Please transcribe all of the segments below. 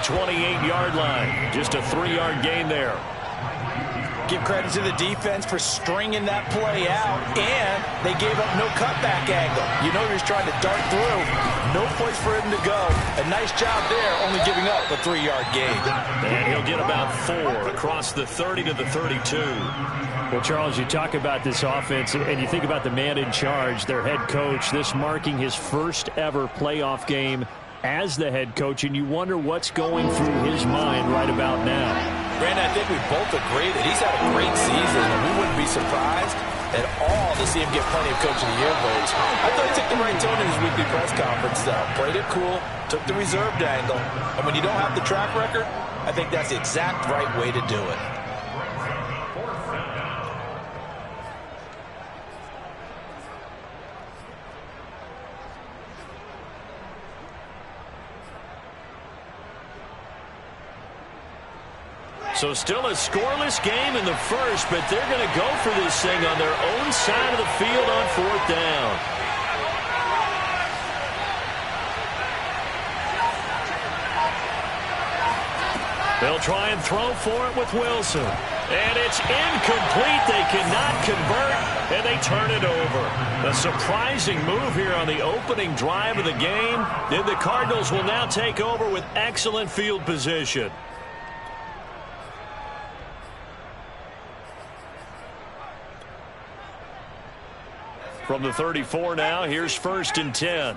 28-yard line. Just a 3-yard gain there. Give credit to the defense for stringing that play out, and they gave up no cutback angle. You know he was trying to dart through. No place for him to go. A nice job there, only giving up a 3-yard gain. And he'll get about 4 across the 30 to the 32. Well, Charles, you talk about this offense, and you think about the man in charge, their head coach, this marking his first ever playoff game as the head coach, and you wonder what's going through his mind right about now. Brandon, I think we both agree that he's had a great season, and we wouldn't be surprised at all to see him get plenty of Coach of the Year votes. I thought he took the right tone in his weekly press conference, though. Played it cool, took the reserved angle, and when you don't have the track record, I think that's the exact right way to do it. So still a scoreless game in the first, but they're going to go for this thing on their own side of the field on 4th down. They'll try and throw for it with Wilson. And it's incomplete. They cannot convert, and they turn it over. A surprising move here on the opening drive of the game. And the Cardinals will now take over with excellent field position. From the 34 now, here's 1st and 10.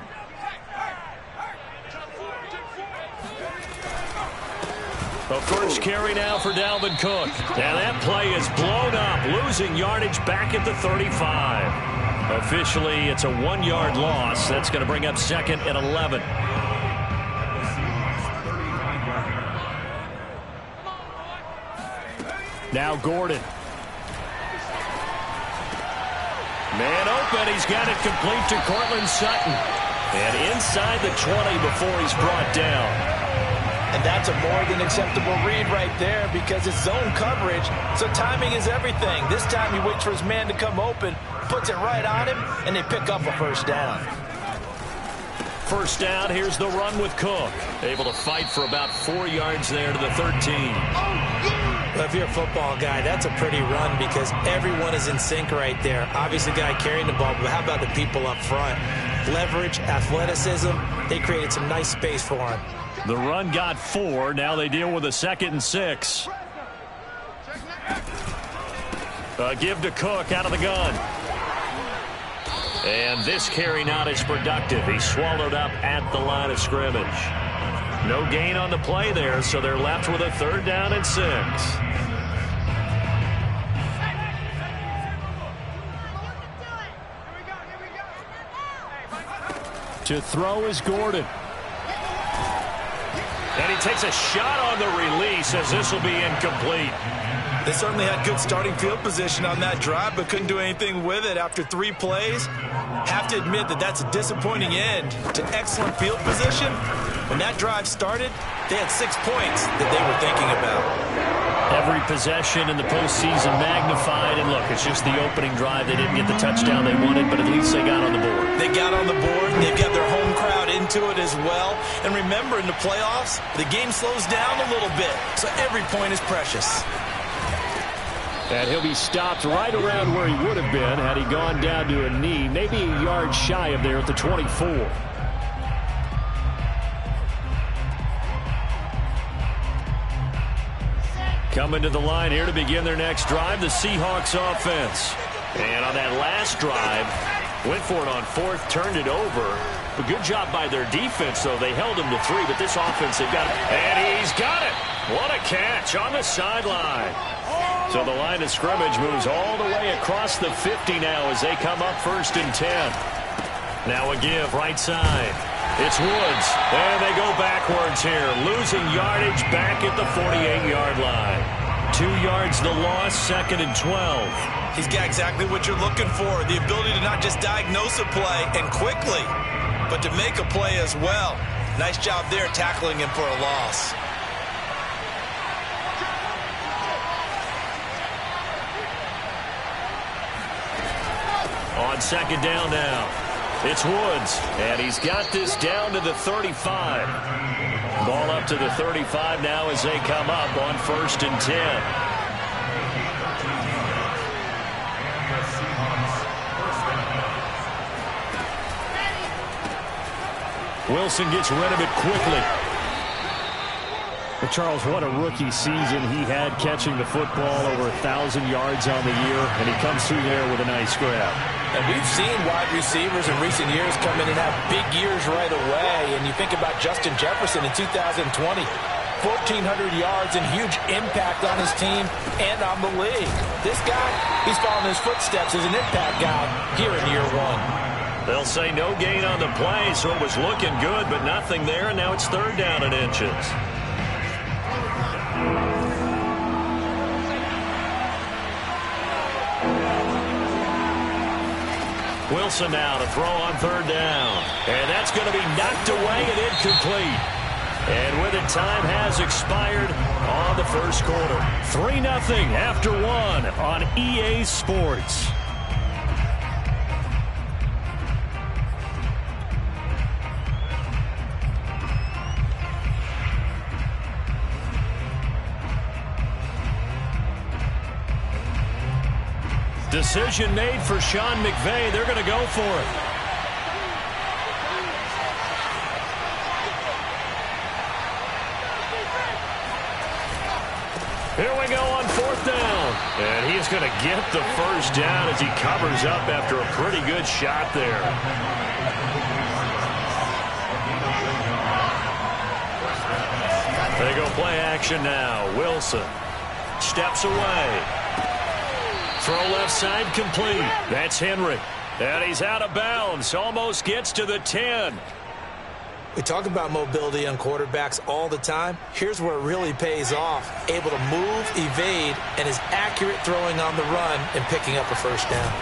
The first carry now for Dalvin Cook. And that play is blown up, losing yardage back at the 35. Officially, it's a 1-yard loss. That's going to bring up 2nd and 11. Now Gordon. Man open, he's got it complete to Cortland Sutton. And inside the 20 before he's brought down. And that's a more than acceptable read right there because it's zone coverage, so timing is everything. This time he waits for his man to come open, puts it right on him, and they pick up a 1st down. 1st down, here's the run with Cook. Able to fight for about 4 yards there to the 13. Well, if you're a football guy, that's a pretty run because everyone is in sync right there. Obviously, the guy carrying the ball, but how about the people up front? Leverage, athleticism, they created some nice space for him. The run got 4. Now they deal with a 2nd and 6. Give to Cook out of the gun. And this carry not as productive. He swallowed up at the line of scrimmage. No gain on the play there, so they're left with a 3rd down and 6. To throw is Gordon. And he takes a shot on the release as this will be incomplete. They certainly had good starting field position on that drive, but couldn't do anything with it after 3 plays. Have to admit that that's a disappointing end to excellent field position. When that drive started, they had 6 points that they were thinking about. Every possession in the postseason magnified, and look, it's just the opening drive. They didn't get the touchdown they wanted, but at least they got on the board. They got on the board. They've got their home crowd into it as well. And remember, in the playoffs, the game slows down a little bit, so every point is precious. And he'll be stopped right around where he would have been had he gone down to a knee, maybe a yard shy of there at the 24. Coming to the line here to begin their next drive, the Seahawks offense. And on that last drive, went for it on 4th, turned it over. A good job by their defense, though. They held him to 3, but this offense, they've got it. And he's got it. What a catch on the sideline. So the line of scrimmage moves all the way across the 50 now as they come up 1st and 10. Now a give right side. It's Woods. And they go backwards here, losing yardage back at the 48-yard line. 2 yards the loss, 2nd and 12. He's got exactly what you're looking for, the ability to not just diagnose a play and quickly, but to make a play as well. Nice job there tackling him for a loss. On 2nd down now. It's Woods, and he's got this down to the 35. Ball up to the 35 now as they come up on 1st and 10. Wilson gets rid of it quickly. But Charles, what a rookie season he had catching the football, over 1,000 yards on the year, and he comes through there with a nice grab. And we've seen wide receivers in recent years come in and have big years right away. And you think about Justin Jefferson in 2020, 1,400 yards and huge impact on his team and on the league. This guy, he's following his footsteps as an impact guy here in year 1. They'll say no gain on the play, so it was looking good, but nothing there, and now it's 3rd down and inches. Wilson now to throw on 3rd down. And that's going to be knocked away and incomplete. And with it, time has expired on the 1st quarter. 3-0 after 1 on EA Sports. Decision made for Sean McVay. They're going to go for it. Here we go on 4th down. And he's going to get the 1st down as he covers up after a pretty good shot there. They go play action now. Wilson steps away. Throw left side complete. That's Henry. And he's out of bounds. Almost gets to the 10. We talk about mobility on quarterbacks all the time. Here's where it really pays off. Able to move, evade, and is accurate throwing on the run and picking up a 1st down.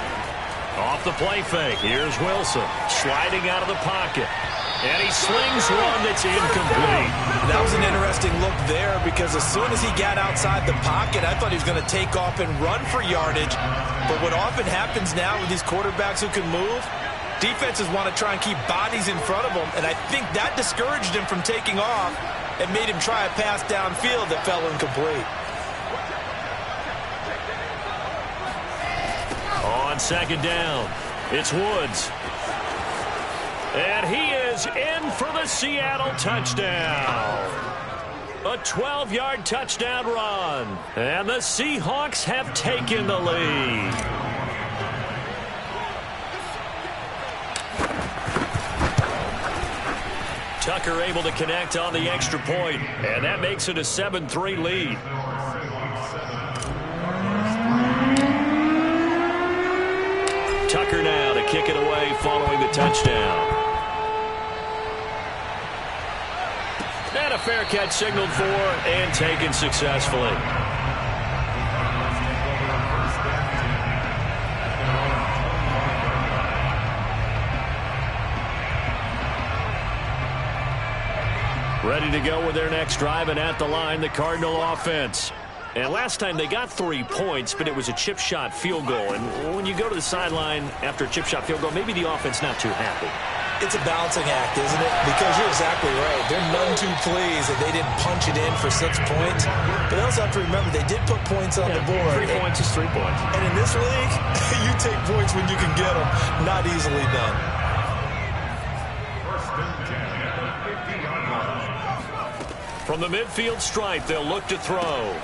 Off the play fake. Here's Wilson sliding out of the pocket. And he slings one that's incomplete. That was an interesting look there because as soon as he got outside the pocket, I thought he was going to take off and run for yardage. But what often happens now with these quarterbacks who can move, defenses want to try and keep bodies in front of them. And I think that discouraged him from taking off and made him try a pass downfield that fell incomplete. On 2nd down, it's Woods. And he is in for the Seattle touchdown. A 12-yard touchdown run. And the Seahawks have taken the lead. Tucker able to connect on the extra point. And that makes it a 7-3 lead. Tucker now to kick it away following the touchdown. And a fair catch signaled for and taken successfully. Ready to go with their next drive, and at the line, the Cardinal offense. And last time they got 3 points, but it was a chip shot field goal. And when you go to the sideline after a chip shot field goal, maybe the offense not too happy. It's a balancing act, isn't it? Because you're exactly right. They're none too pleased that they didn't punch it in for 6 points. But they also have to remember they did put points on the board. 3 points is 3 points. And in this league, you take points when you can get them. Not easily done. From the midfield stripe, they'll look to throw.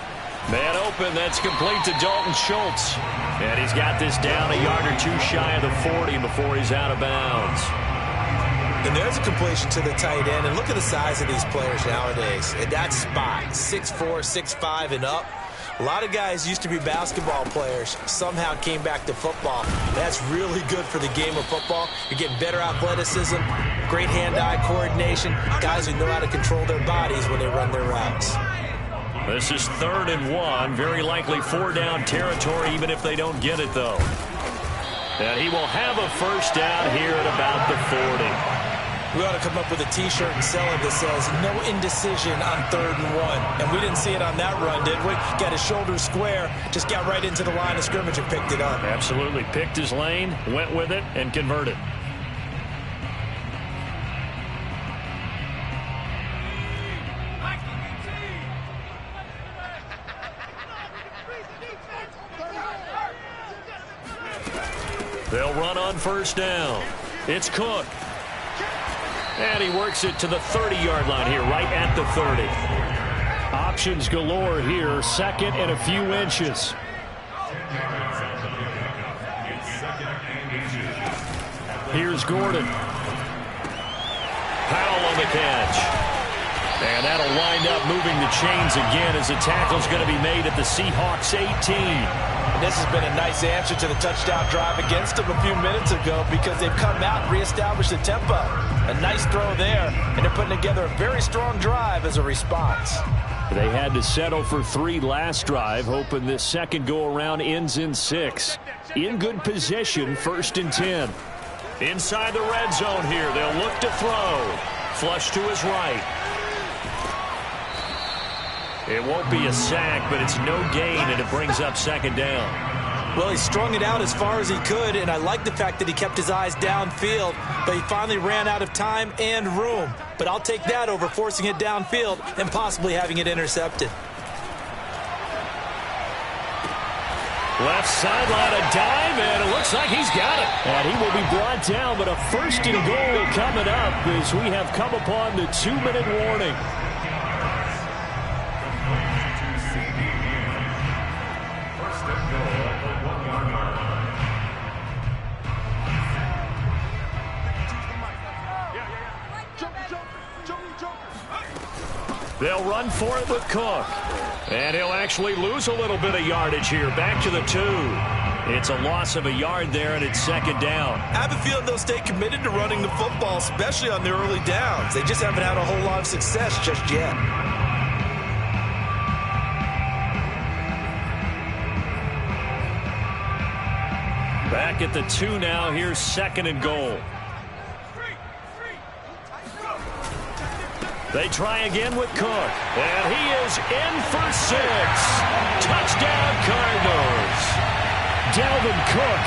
Man open, that's complete to Dalton Schultz. And he's got this down a yard or 2 shy of the 40 before he's out of bounds. And there's a completion to the tight end. And look at the size of these players nowadays. At that spot, 6'4", 6'5", and up. A lot of guys used to be basketball players, somehow came back to football. That's really good for the game of football. You're getting better athleticism, great hand-eye coordination, guys who know how to control their bodies when they run their routes. This is 3rd and 1, very likely 4-down territory, even if they don't get it, though. And he will have a 1st down here at about the 40. We ought to come up with a T-shirt and sell it that says, no indecision on 3rd and 1. And we didn't see it on that run, did we? Got his shoulders square, just got right into the line of scrimmage and picked it up. Absolutely. Picked his lane, went with it, and converted. They'll run on first down. It's Cook. And he works it to the 30-yard line here, right at the 30. Options galore here, second and a few inches. Here's Gordon. Powell on the catch. And that'll wind up moving the chains again as the tackle's going to be made at the Seahawks 18. This has been a nice answer to the touchdown drive against them a few minutes ago because they've come out and reestablished the tempo. A nice throw there, and they're putting together a very strong drive as a response. They had to settle for 3 last drive, hoping this second go-around ends in 6. In good position, 1st and 10. Inside the red zone here, they'll look to throw. Flush to his right. It won't be a sack, but it's no gain, and it brings up 2nd down. Well, he strung it out as far as he could, and I like the fact that he kept his eyes downfield, but he finally ran out of time and room. But I'll take that over forcing it downfield and possibly having it intercepted. Left sideline, a dive, and it looks like he's got it. And he will be brought down, but a 1st and goal coming up as we have come upon the 2-minute warning. They'll run for it with Cook. And he'll actually lose a little bit of yardage here. Back to the 2. It's a loss of a yard there, and it's 2nd down. I have a feeling they'll stay committed to running the football, especially on their early downs. They just haven't had a whole lot of success just yet. Back at the 2 now. Here's 2nd and goal. They try again with Cook. And he is in for 6. Touchdown, Cardinals. Dalvin Cook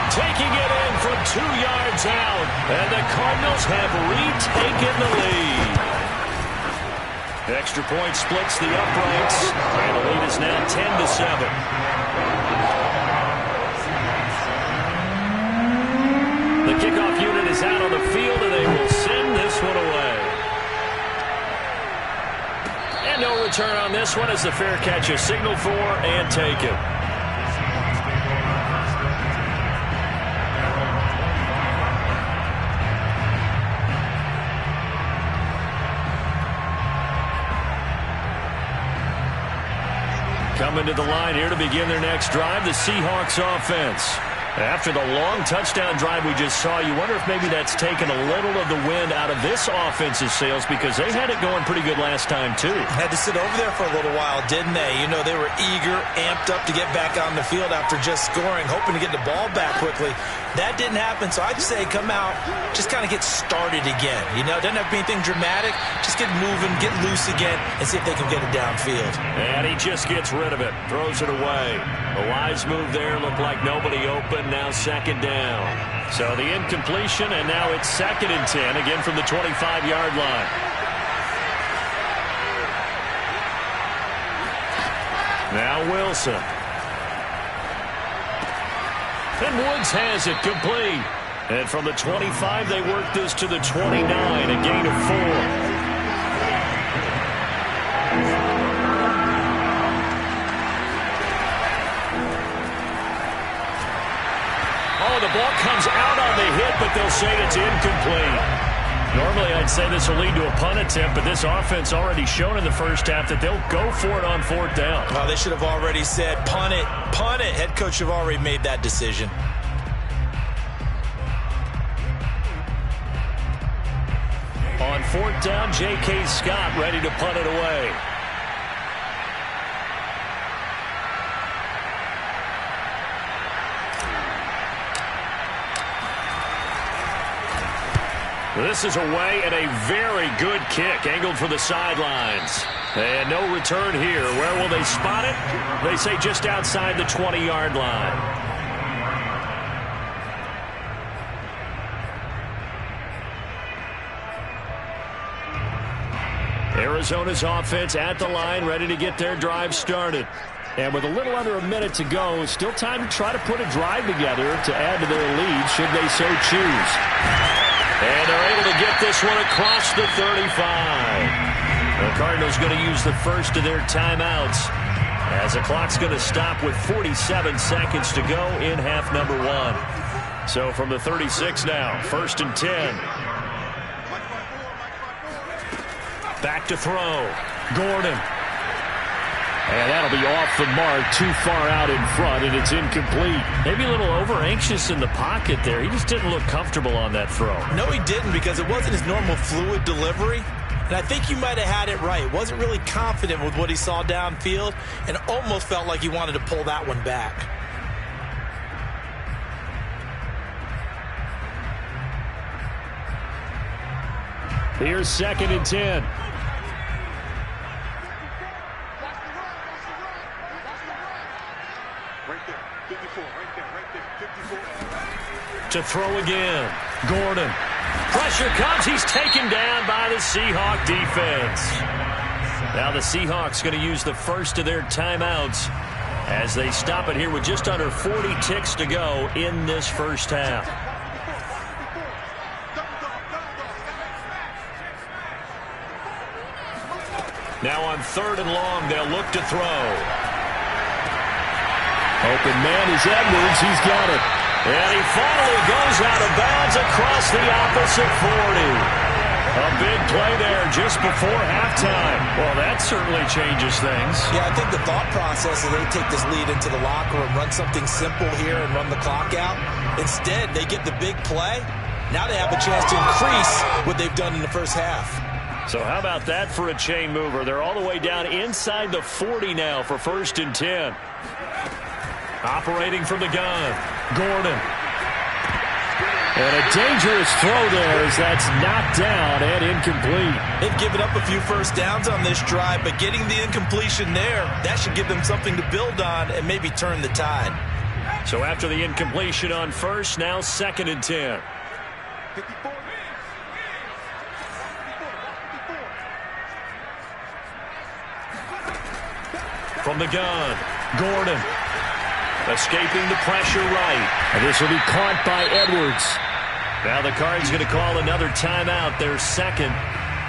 taking it in from 2 yards out. And the Cardinals have retaken the lead. Extra point splits the uprights. And the lead is now 10-7. The kickoff unit is out on the field, and they will send this one away. And no return on this one as the fair catch is signaled for and taken. Coming to the line here to begin their next drive, the Seahawks offense. After the long touchdown drive we just saw, you wonder if maybe that's taken a little of the wind out of this offense's sails because they had it going pretty good last time, too. Had to sit over there for a little while, didn't they? You know, they were eager, amped up to get back on the field after just scoring, hoping to get the ball back quickly. That didn't happen, so I'd say come out, just kind of get started again. You know, doesn't have to be anything dramatic. Just get moving, get loose again, and see if they can get it downfield. And he just gets rid of it, throws it away. The wise move there, looked like nobody open, now 2nd down. So the incompletion, and now it's 2nd and 10, again from the 25-yard line. Now Wilson. And Woods has it complete. And from the 25, they work this to the 29, a gain of 4. Oh, the ball comes out on the hit, but they'll say it's incomplete. Normally, I'd say this will lead to a punt attempt, but this offense already shown in the first half that they'll go for it on 4th down. Well, they should have already said, punt it, punt it. Head coach should have already made that decision. On 4th down, J.K. Scott ready to punt it away. This is away and a very good kick angled for the sidelines. And no return here. Where will they spot it? They say just outside the 20-yard line. Arizona's offense at the line, ready to get their drive started. And with a little under a minute to go, still time to try to put a drive together to add to their lead should they so choose. And they're able to get this one across the 35. The Cardinals going to use the first of their timeouts as the clock's going to stop with 47 seconds to go in half number 1. So from the 36 now, 1st and 10. Back to throw. Gordon. And that'll be off the mark, too far out in front, and it's incomplete. Maybe a little over-anxious in the pocket there. He just didn't look comfortable on that throw. No, he didn't, because it wasn't his normal fluid delivery. And I think you might have had it right. Wasn't really confident with what he saw downfield and almost felt like he wanted to pull that one back. Here's 2nd and 10. To throw again. Gordon. Pressure comes. He's taken down by the Seahawk defense. Now the Seahawks going to use the first of their timeouts as they stop it here with just under 40 ticks to go in this first half. Now on 3rd and long, they'll look to throw. Open man is Edwards. He's got it. And he finally goes out of bounds across the opposite 40. A big play there just before halftime. Well, that certainly changes things. Yeah, I think the thought process is they take this lead into the locker room, run something simple here and run the clock out. Instead, they get the big play. Now they have a chance to increase what they've done in the first half. So how about that for a chain mover? They're all the way down inside the 40 now for 1st and 10. Operating from the gun, Gordon. And a dangerous throw there as that's knocked down and incomplete. They've given up a few first downs on this drive, but getting the incompletion there, that should give them something to build on and maybe turn the tide. So after the incompletion on first, now 2nd and 10. From the gun, Gordon. Escaping the pressure right. And this will be caught by Edwards. Now the Cards going to call another timeout, their second,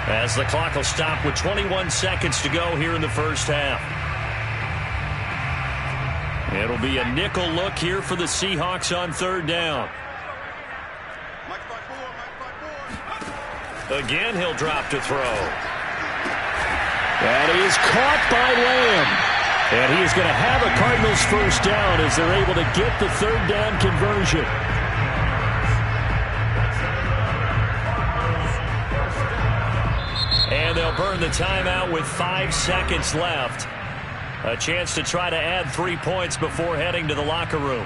as the clock will stop with 21 seconds to go here in the first half. It'll be a nickel look here for the Seahawks on 3rd down. Again, he'll drop to throw. That is caught by Lamb. And he is going to have a Cardinals first down as they're able to get the 3rd down conversion. And they'll burn the timeout with 5 seconds left. A chance to try to add 3 points before heading to the locker room.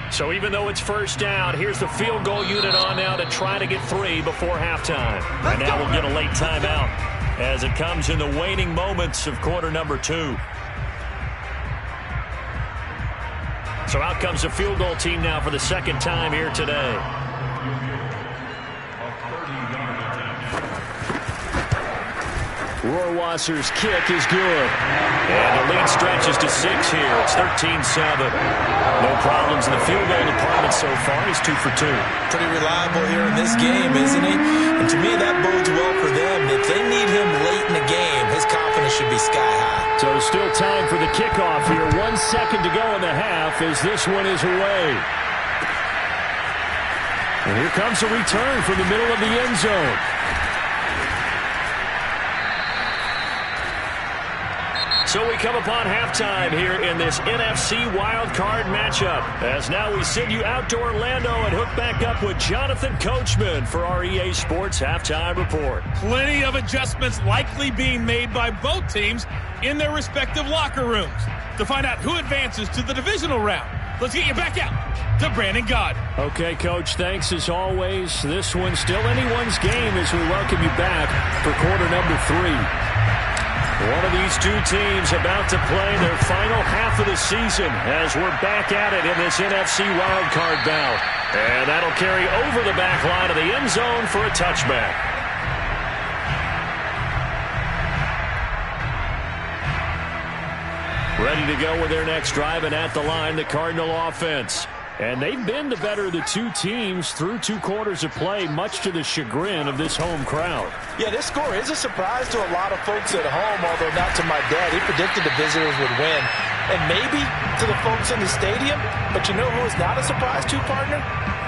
So even though it's first down, here's the field goal unit on now to try to get 3 before halftime. And now we'll get a late timeout as it comes in the waning moments of quarter number 2. So out comes the field goal team now for the 2nd time here today. Rohrwasser's kick is good. And the lead stretches to 6 here. It's 13-7. No problems in the field goal department so far. He's 2 for 2. Pretty reliable here in this game, isn't he? And to me, that bodes well for them. If they need him late in the game, his confidence should be sky high. So still time for the kickoff here. 1 second to go in the half as this one is away. And here comes a return from the middle of the end zone. So we come upon halftime here in this NFC wildcard matchup. As now we send you out to Orlando and hook back up with Jonathan Coachman for our EA Sports Halftime Report. Plenty of adjustments likely being made by both teams in their respective locker rooms. To find out who advances to the divisional round, let's get you back out to Brandon Gaud. Okay, Coach, thanks as always. This one's still anyone's game as we welcome you back for quarter number 3. One of these two teams about to play their final half of the season as we're back at it in this NFC wildcard bout. And that'll carry over the back line of the end zone for a touchback. ready to go with their next drive, and at the line, the Cardinal offense. And they've been the better of the two teams through 2 quarters of play, much to the chagrin of this home crowd. Yeah, this score is a surprise to a lot of folks at home, although not to my dad. He predicted the visitors would win. And maybe to the folks in the stadium. But you know who is not a surprise to, partner?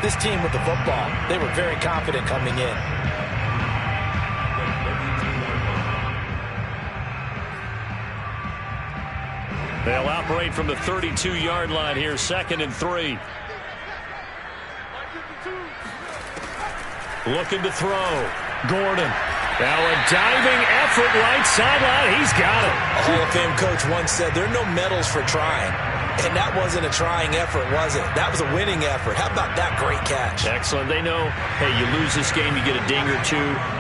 This team with the football. They were very confident coming in. They'll operate from the 32-yard line here, 2nd and 3. Looking to throw. Gordon. Now a diving effort right sideline. He's got it. A Hall of Fame coach once said there are no medals for trying. And that wasn't a trying effort, was it? That was a winning effort. How about that great catch? Excellent. They know, hey, you lose this game, you get a ding or 2.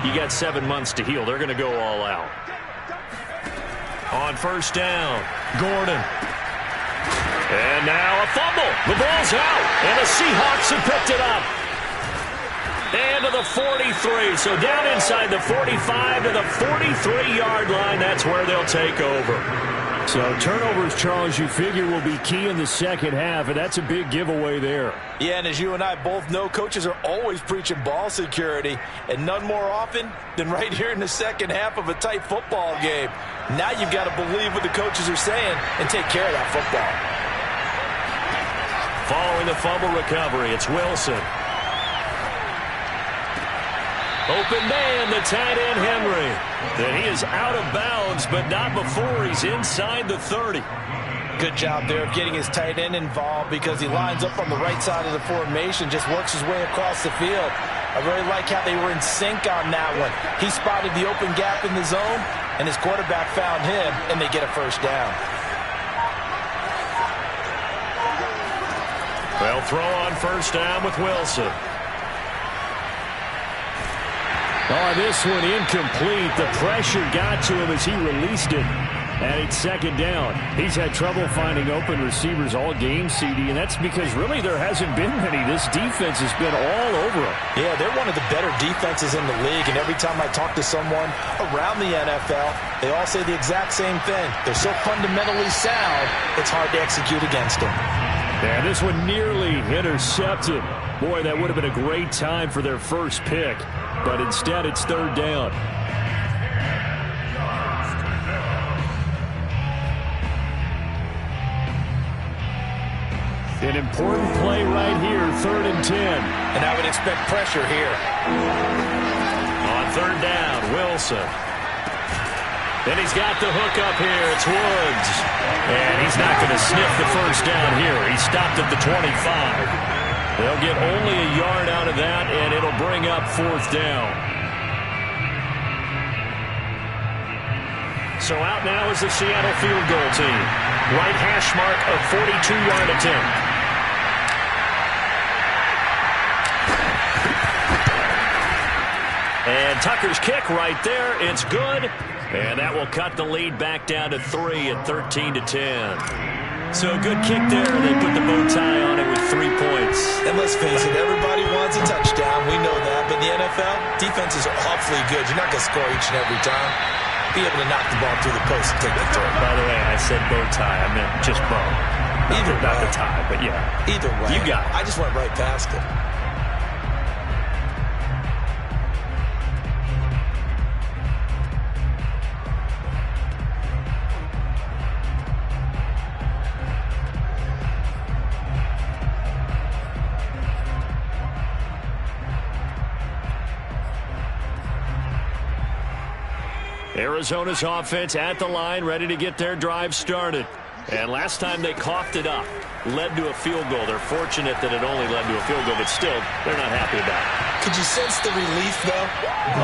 You got 7 months to heal. They're going to go all out. On 1st down, Gordon. And now a fumble. The ball's out. And the Seahawks have picked it up. And to the 43. So down inside the 45 to the 43-yard line. That's where they'll take over. So turnovers, Charles, you figure will be key in the second half, and that's a big giveaway there. Yeah, and as you and I both know, coaches are always preaching ball security, and none more often than right here in the second half of a tight football game. Now you've got to believe what the coaches are saying and take care of that football. Following the fumble recovery, it's Wilson. Open man, the tight end, Henry. And he is out of bounds, but not before he's inside the 30. Good job there of getting his tight end involved because he lines up on the right side of the formation, just works his way across the field. I really like how they were in sync on that one. He spotted the open gap in the zone, and his quarterback found him, and they get a 1st down. They'll throw on 1st down with Wilson. Oh, this one incomplete. The pressure got to him as he released it. And it's 2nd down. He's had trouble finding open receivers all game, CD, and that's because really there hasn't been many. This defense has been all over them. Yeah, they're one of the better defenses in the league, and every time I talk to someone around the NFL, they all say the exact same thing. They're so fundamentally sound, it's hard to execute against them. Yeah, this one nearly intercepted. Boy, that would have been a great time for their first pick. But instead, it's 3rd down. An important play right here, 3rd and 10. And I would expect pressure here. On 3rd down, Wilson. Then he's got the hook up here. It's Woods. And he's not going to sniff the 1st down here. He stopped at the 25. They'll get only a yard out of that, and it'll bring up 4th down. So out now is the Seattle field goal team. Right hash mark of 42-yard attempt. And Tucker's kick right there. It's good. And that will cut the lead back down to 3 at 13-10. So a good kick there. They put the bow tie on it with 3 points. And let's face it, everybody wants a touchdown. We know that. But in the NFL, defenses are awfully good. You're not going to score each and every time. Be able to knock the ball through the post and take the throw. By the way, I said bow tie. I meant just bow. Either way. Not the tie, but yeah. Either way. You got it. I just went right past it. Arizona's offense at the line, ready to get their drive started. And last time they coughed it up, led to a field goal. They're fortunate that it only led to a field goal, but still, they're not happy about it. Could you sense the relief, though,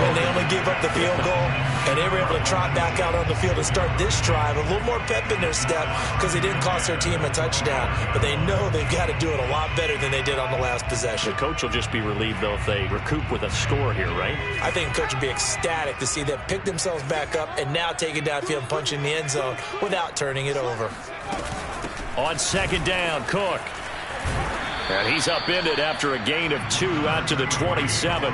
when they only gave up the field goal and they were able to trot back out on the field and start this drive? A little more pep in their step because they didn't cost their team a touchdown. But they know they've got to do it a lot better than they did on the last possession. The coach will just be relieved, though, if they recoup with a score here, right? I think the coach would be ecstatic to see them pick themselves back up and now take it downfield and punch in the end zone without turning it over. On 2nd down, Cook. And he's upended after a gain of 2 out to the 27.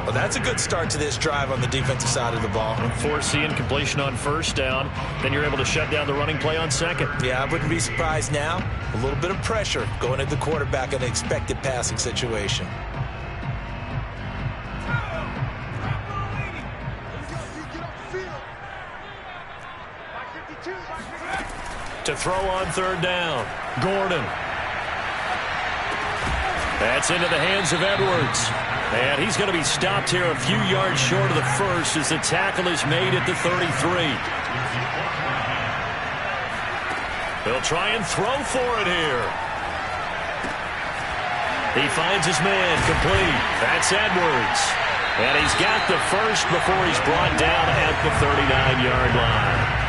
Well, that's a good start to this drive on the defensive side of the ball. Force the incompletion on first down. Then you're able to shut down the running play on second. Yeah, I wouldn't be surprised now. A little bit of pressure going at the quarterback in an expected passing situation. To throw on third down, Gordon. That's into the hands of Edwards. And he's going to be stopped here a few yards short of the first as the tackle is made at the 33. He'll try and throw for it here. He finds his man complete. That's Edwards. And he's got the first before he's brought down at the 39-yard line.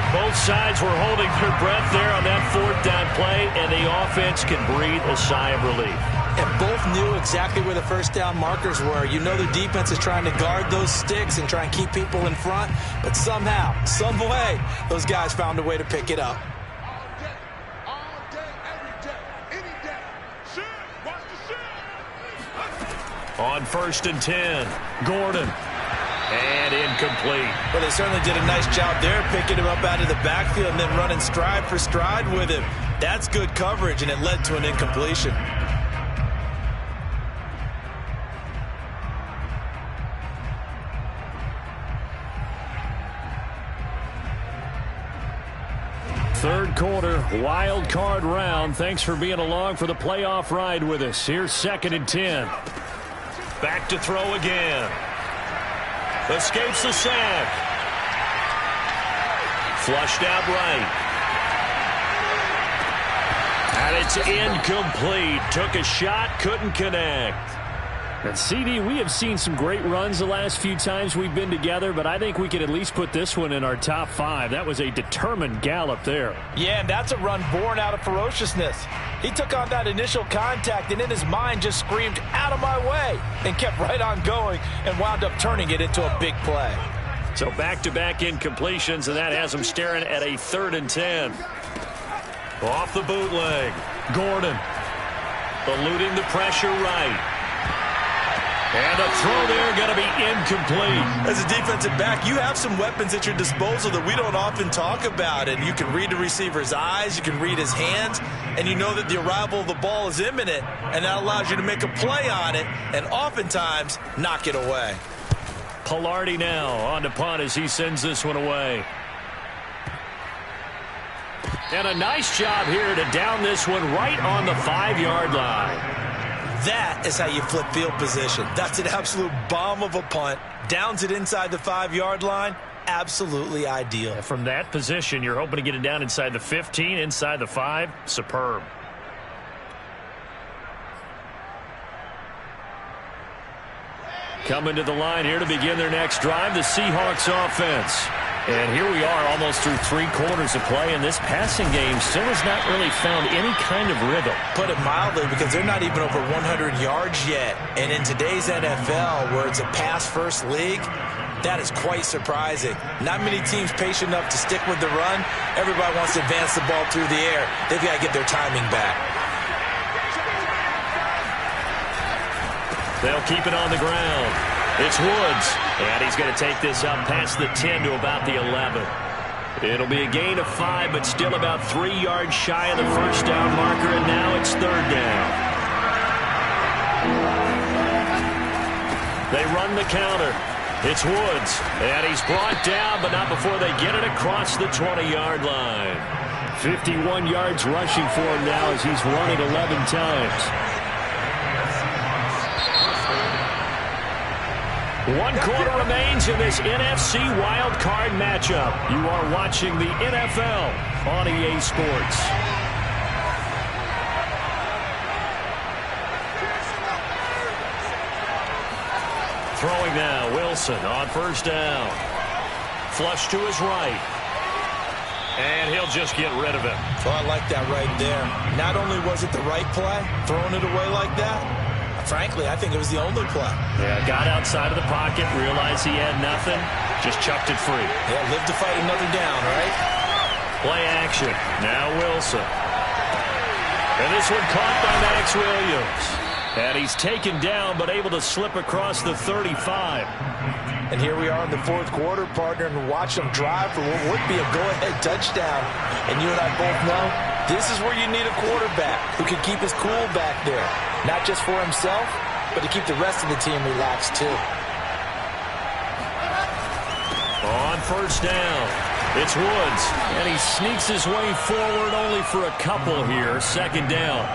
Both sides were holding their breath there on that fourth down play, and the offense can breathe a sigh of relief. And both knew exactly where the first down markers were. You know the defense is trying to guard those sticks and try and keep people in front, but somehow, some way, those guys found a way to pick it up. On 1st and 10, Gordon. And incomplete. Well, they certainly did a nice job there, picking him up out of the backfield and then running stride for stride with him. That's good coverage, and it led to an incompletion. Third quarter, wild card round. Thanks for being along for the playoff ride with us. Here's 2nd and 10. Back to throw again. Escapes the sack. Flushed out right. And it's incomplete. Took a shot, couldn't connect. And CD, we have seen some great runs the last few times we've been together, but I think we can at least put this one in our top 5. That was a determined gallop there. Yeah, and that's a run born out of ferociousness. He took on that initial contact and in his mind just screamed, "Out of my way," and kept right on going and wound up turning it into a big play. So back-to-back incompletions, and that has him staring at a 3rd and 10. Off the bootleg. Gordon eluding the pressure right. And a throw there going to be incomplete. As a defensive back, you have some weapons at your disposal that we don't often talk about. And you can read the receiver's eyes, you can read his hands, and you know that the arrival of the ball is imminent. And that allows you to make a play on it and oftentimes knock it away. Pilardi now on to punt as he sends this one away. And a nice job here to down this one right on the 5-yard line. That is how you flip field position. That's an absolute bomb of a punt. Downs it inside the 5-yard line. Absolutely ideal. From that position, you're hoping to get it down inside the 15, inside the 5. Superb. Coming to the line here to begin their next drive, the Seahawks offense. And here we are almost through 3 quarters of play, and this passing game still has not really found any kind of rhythm. Put it mildly, because they're not even over 100 yards yet. And in today's NFL, where it's a pass-first league, that is quite surprising. Not many teams patient enough to stick with the run. Everybody wants to advance the ball through the air. They've got to get their timing back. They'll keep it on the ground. It's Woods, and he's going to take this up past the 10 to about the 11. It'll be a gain of 5, but still about 3 yards shy of the first down marker, and now it's 3rd down. They run the counter. It's Woods, and he's brought down, but not before they get it across the 20-yard line. 51 yards rushing for him now as he's run it 11 times. 1 quarter remains in this NFC Wild Card matchup. You are watching the NFL on EA Sports. Throwing now, Wilson on first down. Flush to his right. And he'll just get rid of it. Oh, I like that right there. Not only was it the right play, throwing it away like that, frankly, I think it was the only play. Yeah, got outside of the pocket, realized he had nothing, just chucked it free. Yeah, live to fight another down, right? Play action. Now Wilson. And this one caught by Max Williams. And he's taken down, but able to slip across the 35. And here we are in the fourth quarter, partner, and watch them drive for what would be a go-ahead touchdown. And you and I both know this is where you need a quarterback who can keep his cool back there. Not just for himself, but to keep the rest of the team relaxed too. On first down, it's Woods. And he sneaks his way forward only for a couple here. Second down.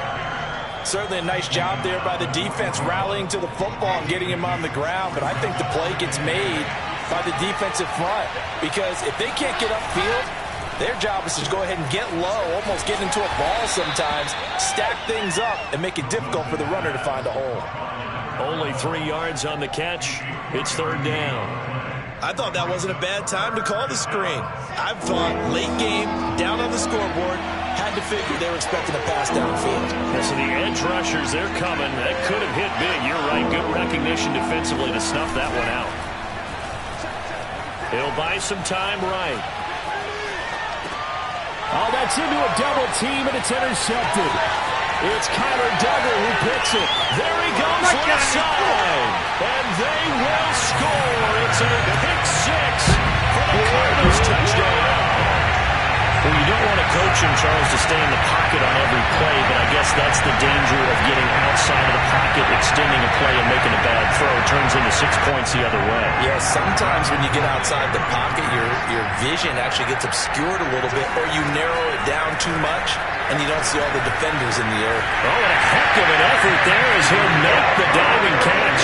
Certainly a nice job there by the defense rallying to the football and getting him on the ground. But I think the play gets made by the defensive front. Because if they can't get upfield, their job is to go ahead and get low, almost get into a ball sometimes, stack things up, and make it difficult for the runner to find a hole. Only 3 yards on the catch. It's third down. I thought that wasn't a bad time to call the screen. I thought late game, down on the scoreboard, had to figure they were expecting a pass downfield. Yeah, so the edge rushers, they're coming. That could have hit big. You're right. Good recognition defensively to snuff that one out. He'll buy some time right. Oh, that's into a double team, and it's intercepted. It's Kyler Duggar who picks it. There he goes, left side. And they will score. It's a pick six for the Cardinals touchdown. Well, you don't want a coach in Charles to stay in the pocket on every play, but I guess that's the danger of getting outside of the pocket, extending a play and making a bad throw. Turns into 6 points the other way. Yeah, sometimes when you get outside the pocket, your vision actually gets obscured a little bit, or you narrow it down too much, and you don't see all the defenders in the air. Oh, and a heck of an effort there as he'll make the diving catch.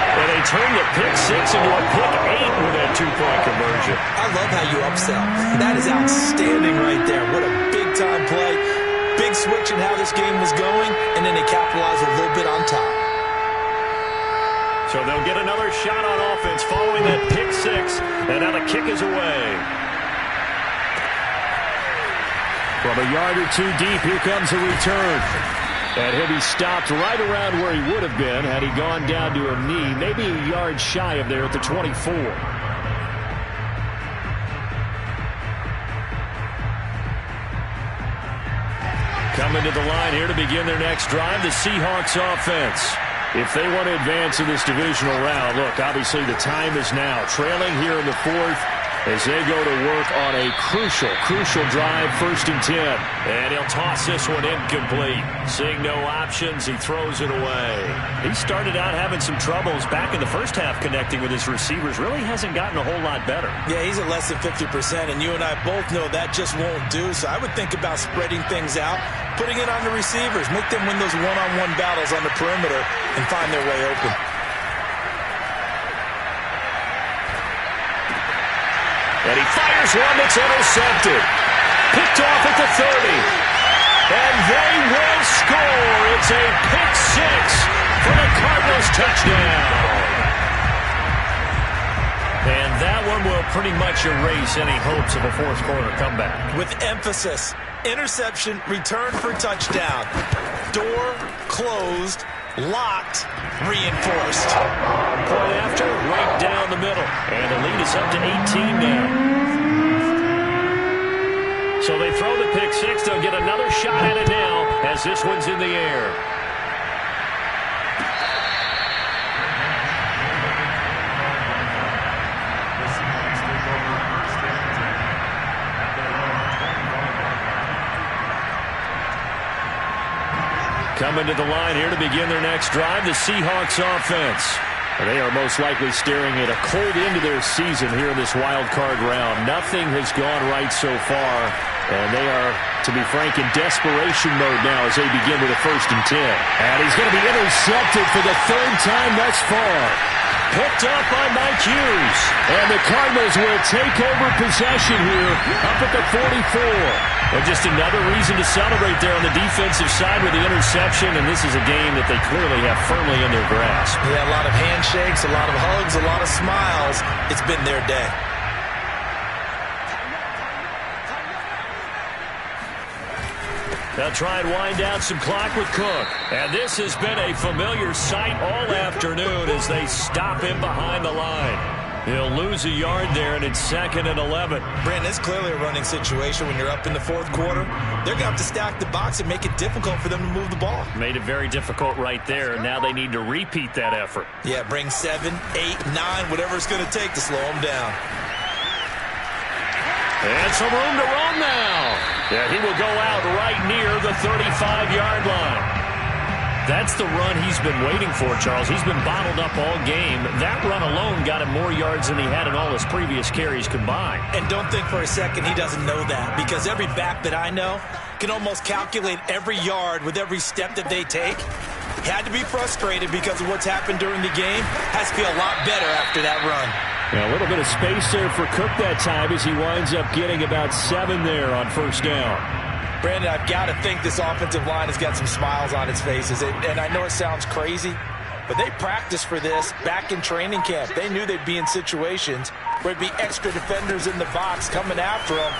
And they turn the pick six into a pick 8 with that 2-point conversion. I love how you upsell. That is outstanding right there. What a big-time play. Big switch in how this game was going, and then they capitalize a little bit on top. So they'll get another shot on offense following that pick six, and now the kick is away. From a yard or two deep, here comes a return. And he'll be stopped right around where he would have been had he gone down to a knee, maybe a yard shy of there at the 24. Coming to the line here to begin their next drive, the Seahawks offense. If they want to advance in this divisional round, look, obviously the time is now. Trailing here in the fourth as they go to work on a crucial drive, 1st and 10. And he'll toss this one incomplete. Seeing no options, he throws it away. He started out having some troubles back in the first half connecting with his receivers. Really hasn't gotten a whole lot better. Yeah, he's at less than 50%, and you and I both know that just won't do. So I would think about spreading things out, putting it on the receivers, make them win those one-on-one battles on the perimeter and find their way open. And he fires one that's intercepted. Picked off at the 30. And they will score. It's a pick six for the Cardinals touchdown. And that one will pretty much erase any hopes of a fourth quarter comeback. With emphasis, interception, return for touchdown. Door closed, locked, reinforced. Point after, right down the middle. And the lead is up to 18 now. So they throw the pick six. They'll get another shot at it now as this one's in the air. Coming to the line here to begin their next drive, the Seahawks offense. They are most likely staring at a cold end to their season here in this wild card round. Nothing has gone right so far, and they are, to be frank, in desperation mode now as they begin with a 1st and 10. And he's going to be intercepted for the 3rd time thus far. Picked up by Mike Hughes. And the Cardinals will take over possession here up at the 44. And just another reason to celebrate there on the defensive side with the interception, and this is a game that they clearly have firmly in their grasp. Yeah, a lot of handshakes, a lot of hugs, a lot of smiles. It's been their day. They'll try and wind down some clock with Cook. And this has been a familiar sight all afternoon as they stop him behind the line. He'll lose a yard there, and it's 2nd and 11. Brandon, it's clearly a running situation when you're up in the 4th quarter. They're going to have to stack the box and make it difficult for them to move the ball. Made it very difficult right there. Now they need to repeat that effort. Yeah, bring 7, 8, 9, whatever it's going to take to slow them down. And some room to run now. Yeah, he will go out right near the 35-yard line. That's the run he's been waiting for, Charles. He's been bottled up all game. That run alone got him more yards than he had in all his previous carries combined. And don't think for a second he doesn't know that, because every back that I know can almost calculate every yard with every step that they take. Had to be frustrated because of what's happened during the game. Has to feel a lot better after that run. Yeah, a little bit of space there for Cook that time as he winds up getting about 7 there on 1st down. Brandon, I've got to think this offensive line has got some smiles on its faces. And I know it sounds crazy, but they practiced for this back in training camp. They knew they'd be in situations where there'd be extra defenders in the box coming after them,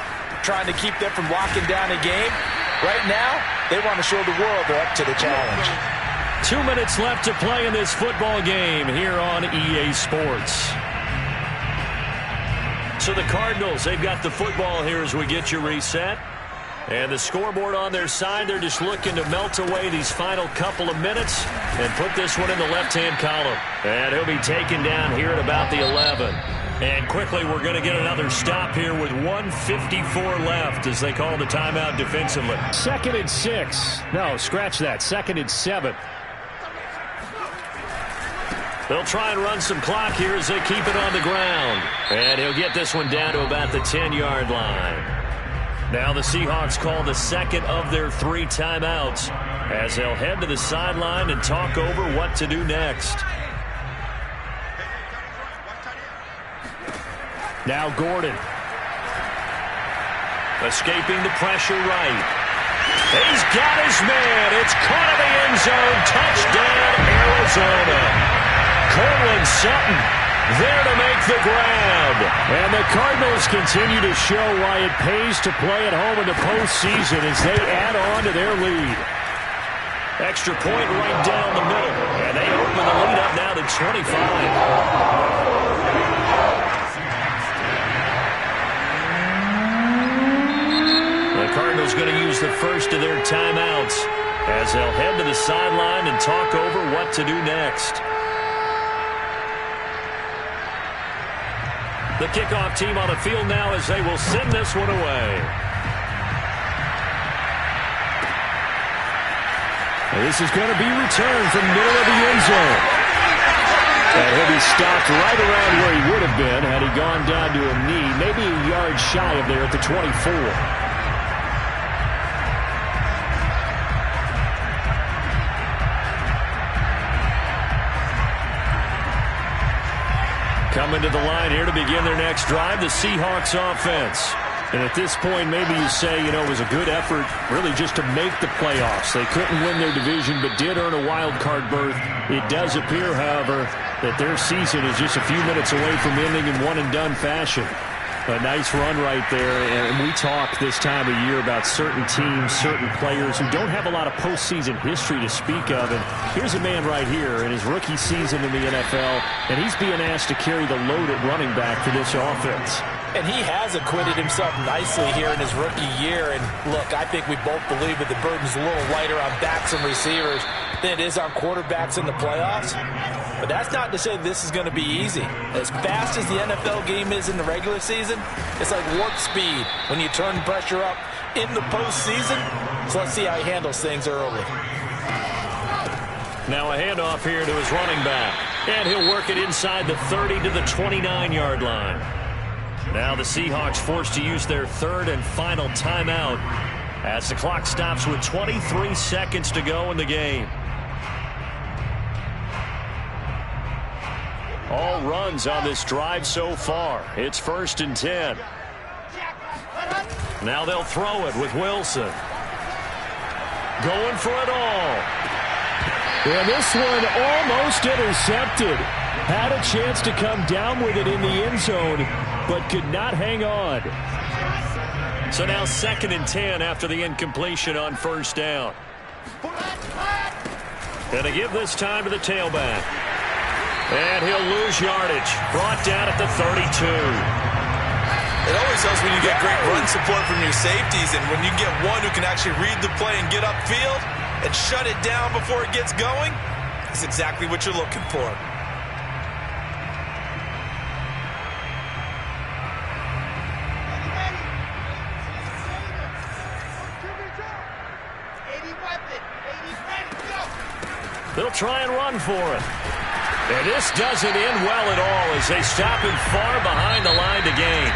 trying to keep them from locking down a game. Right now, they want to show the world they're up to the challenge. 2 minutes left to play in this football game here on EA Sports. So the Cardinals, they've got the football here as we get you reset. And the scoreboard on their side, they're just looking to melt away these final couple of minutes and put this one in the left-hand column. And he'll be taken down here at about the 11. And quickly, we're going to get another stop here with 1:54 left as they call the timeout defensively. 2nd and 6. No, scratch that. 2nd and 7. They'll try and run some clock here as they keep it on the ground. And he'll get this one down to about the 10-yard line. Now the Seahawks call the 2nd of their 3 timeouts as they'll head to the sideline and talk over what to do next. Now Gordon. Escaping the pressure right. He's got his man. It's caught in the end zone. Touchdown, Arizona. Cortland Sutton there to make the grab. And the Cardinals continue to show why it pays to play at home in the postseason as they add on to their lead. Extra point right down the middle. And they open the lead up now to 25. The Cardinals going to use the first of their timeouts as they'll head to the sideline and talk over what to do next. The kickoff team on the field now as they will send this one away. This is going to be returned from the middle of the end zone. And he'll be stopped right around where he would have been had he gone down to a knee, maybe a yard shy of there at the 24. Coming to the line here to begin their next drive, the Seahawks offense. And at this point, maybe you say, it was a good effort really just to make the playoffs. They couldn't win their division but did earn a wild card berth. It does appear, however, that their season is just a few minutes away from ending in one-and-done fashion. A nice run right there, and we talk this time of year about certain teams, certain players who don't have a lot of postseason history to speak of, and here's a man right here in his rookie season in the NFL, and he's being asked to carry the load at running back for this offense. And he has acquitted himself nicely here in his rookie year, and look, I think we both believe that the burden's a little lighter on backs and receivers than it is on quarterbacks in the playoffs. But that's not to say this is going to be easy. As fast as the NFL game is in the regular season, it's like warp speed when you turn pressure up in the postseason. So let's see how he handles things early. Now a handoff here to his running back. And he'll work it inside the 30 to the 29-yard line. Now the Seahawks forced to use their 3rd and final timeout as the clock stops with 23 seconds to go in the game. All runs on this drive so far. It's 1st and 10. Now they'll throw it with Wilson. Going for it all. And this one almost intercepted. Had a chance to come down with it in the end zone, but could not hang on. So now 2nd and 10 after the incompletion on 1st down. And to give this time to the tailback. And he'll lose yardage. Brought down at the 32. It always helps when you get great run support from your safeties, and when you get one who can actually read the play and get upfield and shut it down before it gets going, that's exactly what you're looking for. They'll try and run for it. And this doesn't end well at all as they stop him far behind the line to gain.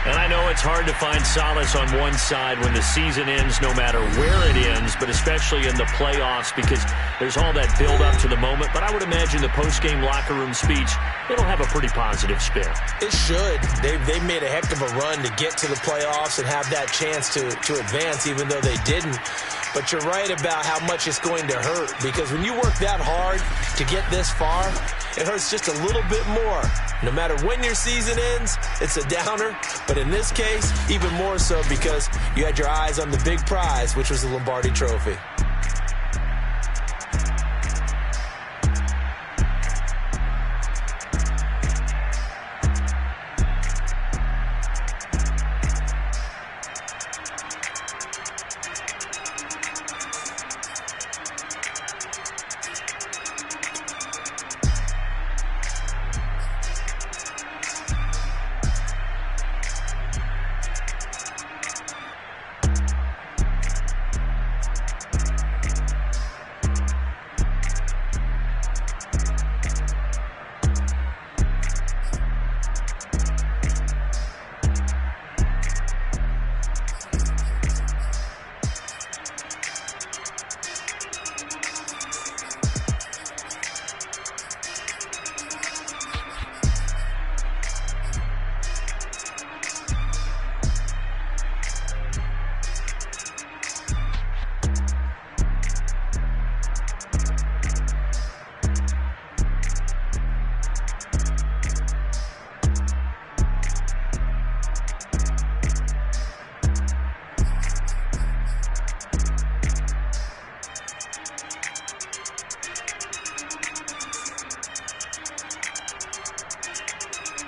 And I know it's hard to find solace on one side when the season ends, no matter where it ends, but especially in the playoffs because there's all that build-up to the moment. But I would imagine the post-game locker room speech, it'll have a pretty positive spin. It should. They've made a heck of a run to get to the playoffs and have that chance to advance, even though they didn't. But you're right about how much it's going to hurt, because when you work that hard to get this far, it hurts just a little bit more. No matter when your season ends, it's a downer. But in this case, even more so because you had your eyes on the big prize, which was the Lombardi Trophy.